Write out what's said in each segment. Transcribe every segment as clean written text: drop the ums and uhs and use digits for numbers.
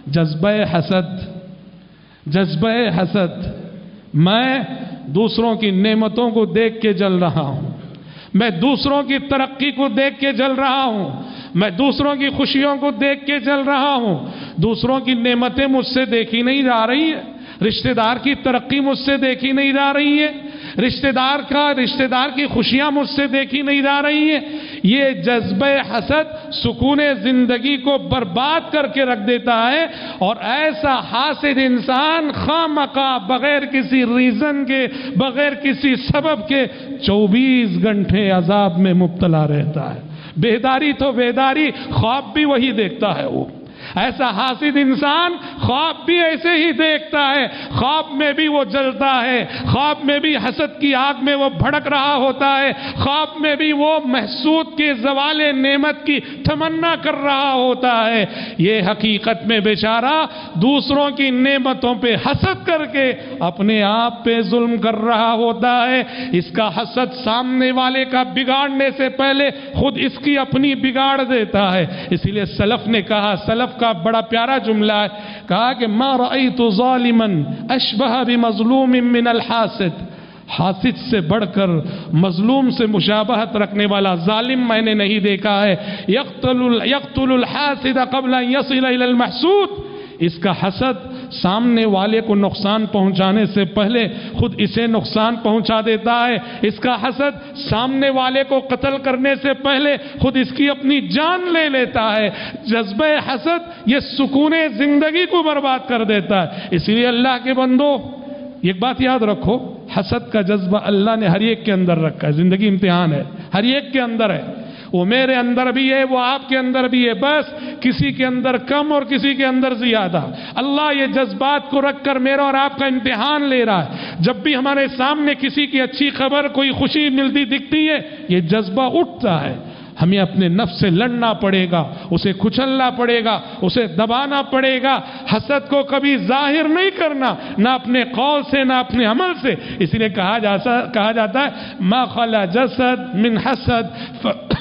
जज्बा हसद, जज्बा हसद, मैं दूसरों की नेमतों को देख के जल रहा हूं, मैं दूसरों की तरक्की को देख के जल रहा हूं, मैं दूसरों की खुशियों को देख के जल रहा हूं। दूसरों की नेमतें मुझसे देखी नहीं जा रही है, रिश्तेदार की तरक्की मुझसे देखी नहीं जा रही है, रिश्तेदार की खुशियां मुझसे देखी नहीं जा रही है। ये जज्बे हसद सुकूने जिंदगी को बर्बाद करके रख देता है। और ऐसा हासिद इंसान खामखा बगैर किसी रीजन के, बगैर किसी सबब के 24 घंटे अजाब में मुब्तला रहता है। बेदारी तो बेदारी, ख्वाब भी वही देखता है वो। ऐसा हासिद इंसान ख्वाब भी ऐसे ही देखता है, ख्वाब में भी वो जलता है, ख्वाब में भी हसद की आग में वो भड़क रहा होता है, ख्वाब में भी वो महसूद के ज़वाले नेमत की तमन्ना कर रहा होता है। ये हकीकत में बेचारा दूसरों की नेमतों पे हसद करके अपने आप पे जुल्म कर रहा होता है। इसका हसद सामने वाले का बिगाड़ने से पहले खुद इसकी अपनी बिगाड़ देता है। इसीलिए सलफ ने कहा, सलफ का बड़ा प्यारा जुमला है, कहा कि मा रअयतु ज़ालिमन अशबह बिमज़लूमिन मिनल हासिद, हासिद से बढ़कर मजलूम से मुशाबहत रखने वाला जालिम मैंने नहीं देखा है। यक़्तुलुल हासिद क़ब्ल अन यसिल इलल महसूद, इसका हसद सामने वाले को नुकसान पहुंचाने से पहले खुद इसे नुकसान पहुंचा देता है। इसका हसद सामने वाले को कत्ल करने से पहले खुद इसकी अपनी जान ले लेता है। जज्बे हसद ये सुकूने जिंदगी को बर्बाद कर देता है। इसलिए अल्लाह के बंदो, एक बात याद रखो, हसद का जज्बा अल्लाह ने हर एक के अंदर रखा है। जिंदगी इम्तिहान है, हर एक के अंदर है। वो मेरे अंदर भी है, वो आपके अंदर भी है, बस किसी के अंदर कम और किसी के अंदर ज्यादा। अल्लाह ये जज्बात को रखकर मेरा और आपका इम्तिहान ले रहा है। जब भी हमारे सामने किसी की अच्छी खबर, कोई खुशी मिलती दिखती है, ये जज्बा उठता है। हमें अपने नफ्स से लड़ना पड़ेगा, उसे कुचलना पड़ेगा, उसे दबाना पड़ेगा। हसद को कभी जाहिर नहीं करना, ना अपने कौल से ना अपने अमल से। इसलिए कहा जाता है मा खला जसद मिन हसद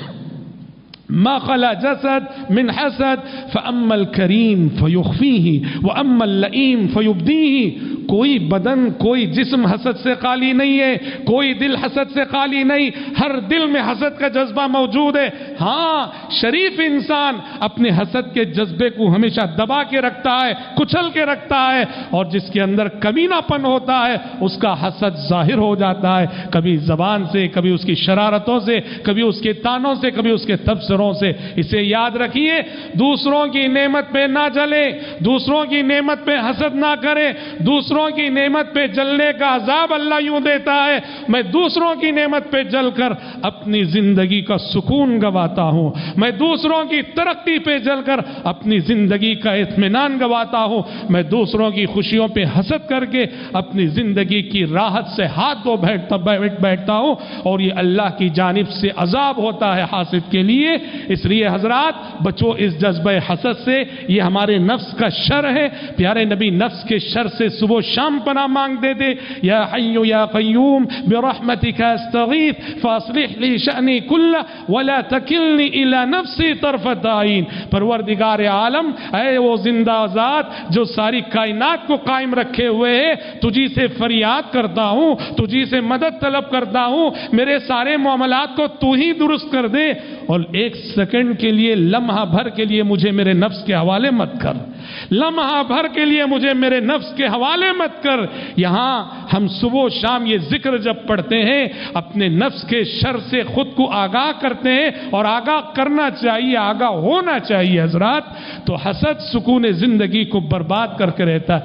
मा खला जसद मिन हसद फअम्मल करीम फयुख्फीही व अम्मल लईम फयुब्दीही। कोई बदन, कोई जिस्म हसद से खाली नहीं है, कोई दिल हसद से खाली नहीं, हर दिल में हसद का जज्बा मौजूद है। हाँ, शरीफ इंसान अपने हसद के जज्बे को हमेशा दबा के रखता है, कुचल के रखता है, और जिसके अंदर कमीनापन होता है उसका हसद जाहिर हो जाता है, कभी जबान से, कभी उसकी शरारतों से, कभी उसके तानों से, कभी उसके तबसरों से। इसे याद रखिए, दूसरों की नेमत पे ना जले, दूसरों की नेमत पे हसद ना करे। दूसरों की नेमत पे जलने का अजाब अल्लाह यूं देता है, मैं दूसरों की नेमत पे जलकर अपनी जिंदगी का सुकून गवाता हूं, मैं दूसरों की तरक्की पे जलकर अपनी जिंदगी का इत्मीनान गवाता हूं, मैं दूसरों की खुशियों पे हसद करके अपनी जिंदगी की राहत से हाथ धो बैठता हूं। और ये अल्लाह की जानिब से अजाब होता है हासिद के लिए। इसलिए हजरात, बचो इस जज्बे हसद से, ये हमारे नफ्स का शर है। प्यारे नबी नफ्स के शर से सुबह शाम पनाह मांगते थे, या हय्यु या क़य्यूम बिरहमतिका अस्तगीथ फास्लिह ली शअनी कुल्ला वला तकिलनी इला नफ्सी तरफत आइन। परवरदिगार आलम, ऐ वो जिंदा ज़ात जो सारी कायनात को कायम रखे हुए है, तुझी से फरियाद करता हूं, तुझी से मदद तलब करता हूं, मेरे सारे मामलात को तू ही दुरुस्त कर दे। और एक सेकंड के लिए, लम्हा भर के लिए मुझे मेरे नफ्स के हवाले मत कर, लम्हा भर के लिए मुझे मेरे नफ्स के हवाले मत कर। यहां हम सुबह शाम ये जिक्र जब पढ़ते हैं, अपने नफ्स के शर से खुद को आगाह करते हैं, और आगाह करना चाहिए, आगाह होना चाहिए हजरात। तो हसद सुकून जिंदगी को बर्बाद करके रहता है।